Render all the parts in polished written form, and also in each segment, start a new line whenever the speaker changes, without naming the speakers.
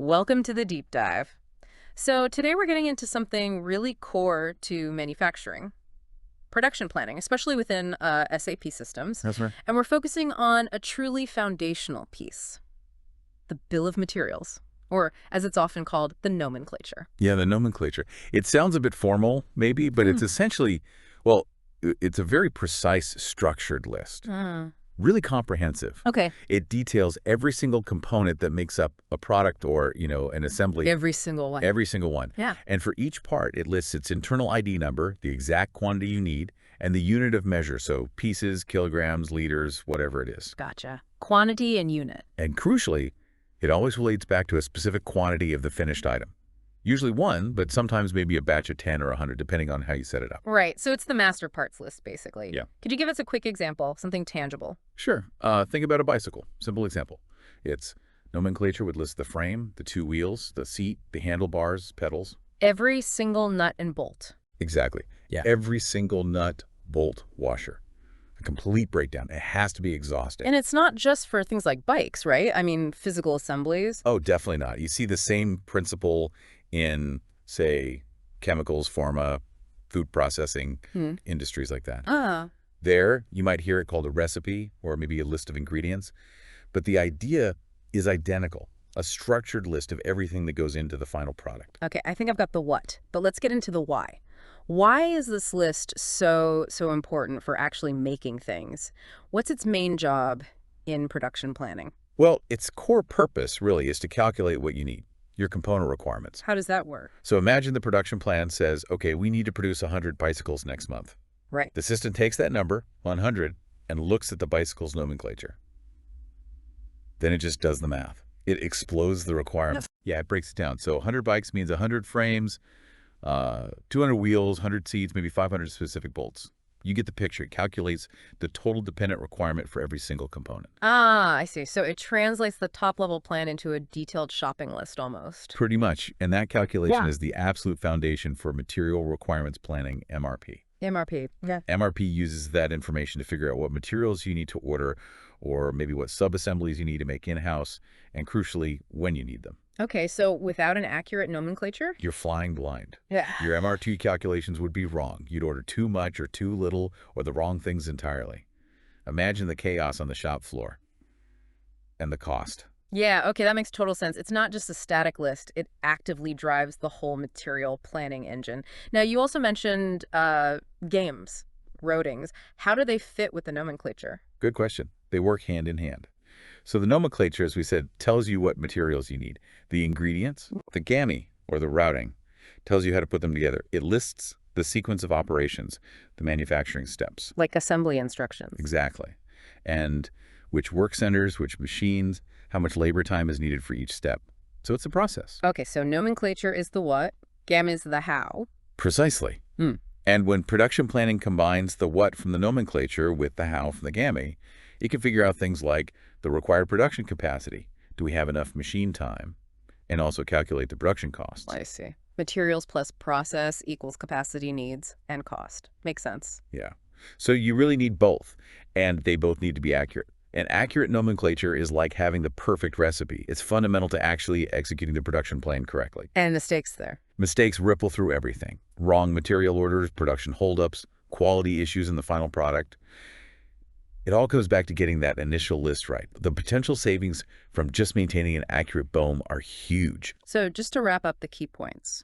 Welcome to the deep dive. So today we're getting into something really core to manufacturing, production planning, especially within SAP systems.
That's right.
And we're focusing on a truly foundational piece, the bill of materials, or as it's often called, the nomenclature.
Yeah, the nomenclature. It sounds a bit formal, maybe, but it's essentially, well, it's a very precise, structured list. Really comprehensive.
Okay.
It details every single component that makes up a product or, an assembly.
Every single one.
Every single one.
Yeah.
And for each part, it lists its internal ID number, the exact quantity you need, and the unit of measure, so pieces, kilograms, liters, whatever it is.
Gotcha. Quantity and unit.
And crucially, it always relates back to a specific quantity of the finished item. Usually one, but sometimes maybe a batch of 10 or 100, depending on how you set it up.
Right. So it's the master parts list, basically.
Yeah.
Could you give us a quick example, something tangible?
Sure. Think about a bicycle. Simple example. Its nomenclature would list the frame, the two wheels, the seat, the handlebars, pedals.
Every single nut and bolt.
Exactly.
Yeah.
Every single nut, bolt, washer. A complete breakdown. It has to be exhaustive.
And it's not just for things like bikes, right? I mean, physical assemblies.
Oh, definitely not. You see the same principle in, say, chemicals, pharma, food processing, industries like that. There, you might hear it called a recipe or maybe a list of ingredients, but the idea is identical, a structured list of everything that goes into the final product.
Okay, I think I've got the what, but let's get into the why. Why is this list so important for actually making things? What's its main job in production planning?
Well, its core purpose, really, is to calculate what you need, your component requirements.
How does that work?
So imagine the production plan says, okay, we need to produce 100 bicycles next month.
Right.
The system takes that number, 100, and looks at the bicycle's nomenclature. Then it just does the math. It explodes the requirements. Yeah, it breaks it down. So 100 bikes means 100 frames, 200 wheels, 100 seats, maybe 500 specific bolts. You get the picture. It calculates the total dependent requirement for every single component.
Ah, I see. So it translates the top-level plan into a detailed shopping list almost.
Pretty much. And that calculation is the absolute foundation for material requirements planning, MRP.
MRP. Yeah.
MRP uses that information to figure out what materials you need to order or maybe what sub-assemblies you need to make in-house, and crucially, when you need them.
Okay, so without an accurate nomenclature?
You're flying blind.
Yeah.
Your MRT calculations would be wrong. You'd order too much or too little or the wrong things entirely. Imagine the chaos on the shop floor and the cost.
Yeah, okay, that makes total sense. It's not just a static list. It actively drives the whole material planning engine. Now, you also mentioned games, roadings. How do they fit with the nomenclature?
Good question. They work hand in hand. So the nomenclature, as we said, tells you what materials you need. The ingredients, the GAMI, or the routing, tells you how to put them together. It lists the sequence of operations, the manufacturing steps.
Like assembly instructions.
Exactly. And which work centers, which machines, how much labor time is needed for each step. So it's a process.
Okay, so nomenclature is the what, GAM is the how.
Precisely. And when production planning combines the what from the nomenclature with the how from the GAMI, you can figure out things like the required production capacity. Do we have enough machine time? And also calculate the production costs.
I see. Materials plus process equals capacity needs and cost. Makes sense.
Yeah. So you really need both, and they both need to be accurate. An accurate nomenclature is like having the perfect recipe. It's fundamental to actually executing the production plan correctly.
And mistakes there.
Mistakes ripple through everything. Wrong material orders, production holdups, quality issues in the final product. It all goes back to getting that initial list right. The potential savings from just maintaining an accurate BOM are huge.
So just to wrap up the key points.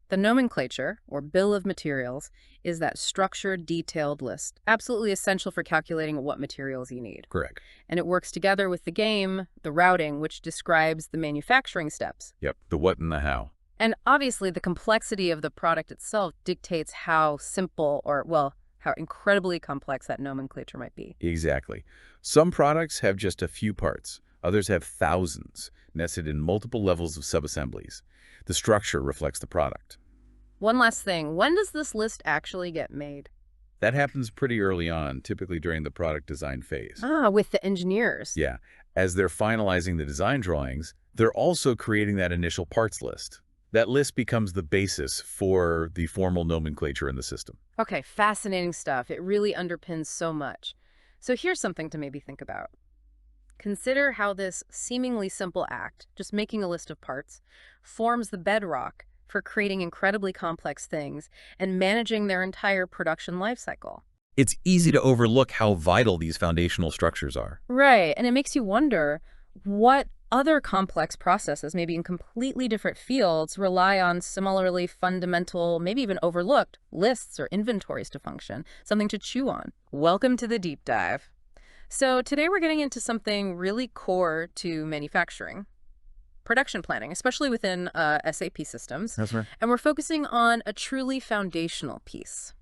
The nomenclature, or bill of materials, is that structured, detailed list, absolutely essential for calculating what materials you need.
Correct.
And it works together with the game, the routing, which describes the manufacturing steps.
Yep, the what and the how.
And obviously, the complexity of the product itself dictates how simple or, well, how incredibly complex that nomenclature might be.
Exactly. Some products have just a few parts. Others have thousands, nested in multiple levels of subassemblies. The structure reflects the product.
One last thing. When does this list actually get made?
That happens pretty early on, typically during the product design phase.
Ah, with the engineers.
Yeah. As they're finalizing the design drawings, they're also creating that initial parts list. That list becomes the basis for the formal nomenclature in the system.
Okay, fascinating stuff. It really underpins so much. So here's something to maybe think about. Consider how this seemingly simple act, just making a list of parts, forms the bedrock for creating incredibly complex things and managing their entire production lifecycle.
It's easy to overlook how vital these foundational structures are.
Right, and it makes you wonder what other complex processes, maybe in completely different fields, rely on similarly fundamental, maybe even overlooked lists or inventories to function, something to chew on. Welcome to the deep dive. So today we're getting into something really core to manufacturing, production planning, especially within SAP systems.
That's right.
And we're focusing on a truly foundational piece,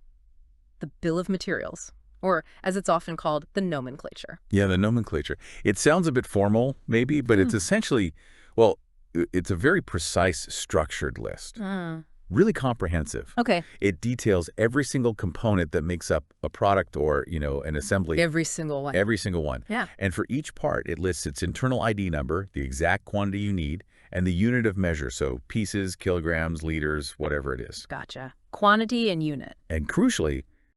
the bill of materials, or as it's often called, the nomenclature.
Yeah, the nomenclature. It sounds a bit formal, maybe, but it's essentially, well, it's a very precise, structured list. Really comprehensive.
Okay.
It details every single component that makes up a product or, an assembly.
Every single one.
Every single one.
Yeah.
And for each part, it lists its internal ID number, the exact quantity you need, and the unit of measure, so pieces, kilograms, liters, whatever it is.
Gotcha. Quantity and unit.
And crucially,